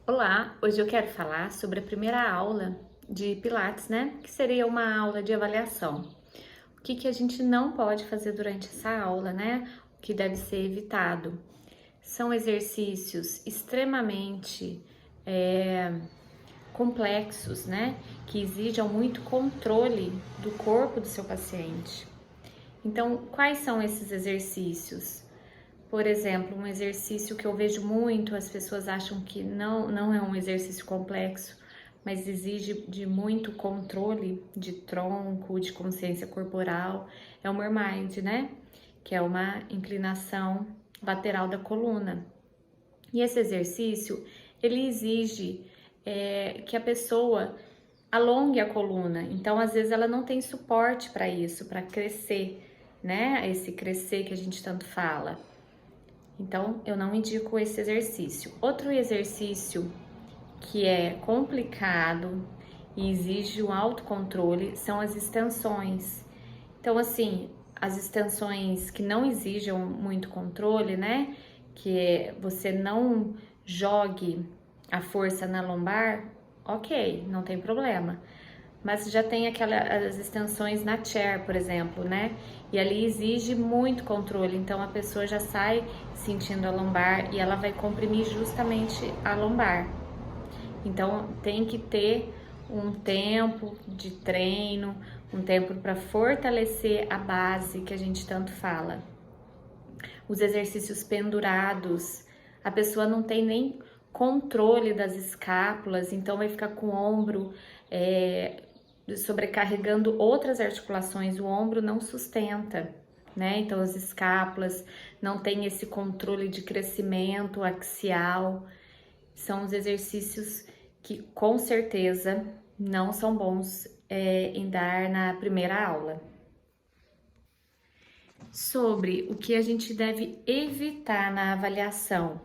Olá, hoje eu quero falar sobre a primeira aula de Pilates, né? Que seria uma aula de avaliação. O que a gente não pode fazer durante essa aula, né? O que deve ser evitado. São exercícios extremamente complexos, né? Que exigem muito controle do corpo do seu paciente. Então, quais são esses exercícios? Por exemplo, um exercício que eu vejo muito, as pessoas acham que não é um exercício complexo, mas exige de muito controle de tronco, de consciência corporal, é o Mermind, né? Que é uma inclinação lateral da coluna. E esse exercício, ele exige que a pessoa alongue a coluna. Então, às vezes, ela não tem suporte para isso, para crescer, né? Esse crescer que a gente tanto fala. Então, eu não indico esse exercício. Outro exercício que é complicado e exige um autocontrole são as extensões. Então, assim, as extensões que não exigem muito controle, né? Que você não jogue a força na lombar, ok, não tem problema. Mas já tem as extensões na chair, por exemplo, né? E ali exige muito controle, então a pessoa já sai sentindo a lombar e ela vai comprimir justamente a lombar. Então tem que ter um tempo de treino, um tempo para fortalecer a base que a gente tanto fala. Os exercícios pendurados, a pessoa não tem nem controle das escápulas, então vai ficar com o ombro sobrecarregando outras articulações, o ombro não sustenta, né? Então as escápulas não tem esse controle de crescimento axial. São os exercícios que com certeza não são bons em dar na primeira aula. Sobre o que a gente deve evitar na avaliação,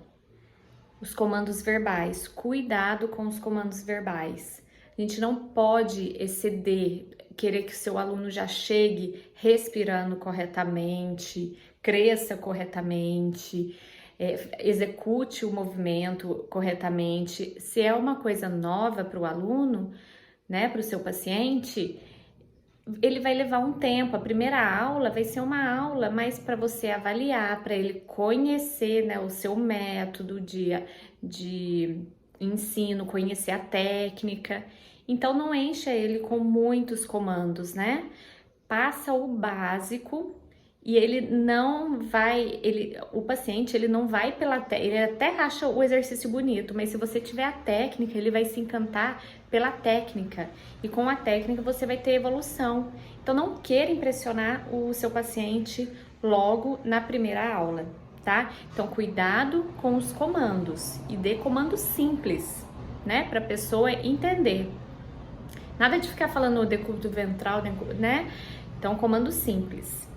os comandos verbais, cuidado com os comandos verbais. A gente não pode exceder, querer que o seu aluno já chegue respirando corretamente, cresça corretamente, execute o movimento corretamente. Se é uma coisa nova para o aluno, né, para o seu paciente, ele vai levar um tempo. A primeira aula vai ser uma aula mais para você avaliar, para ele conhecer, né, o seu método de ensino, conhecer a técnica. Então não encha ele com muitos comandos, né? Passa o básico e ele não vai, o paciente ele não vai pela técnica, ele até acha o exercício bonito, mas se você tiver a técnica, ele vai se encantar pela técnica e com a técnica você vai ter evolução. Então não queira impressionar o seu paciente logo na primeira aula, tá? Então cuidado com os comandos e dê comandos simples, né, para a pessoa entender. Nada de ficar falando decúbito ventral, né? Então comando simples.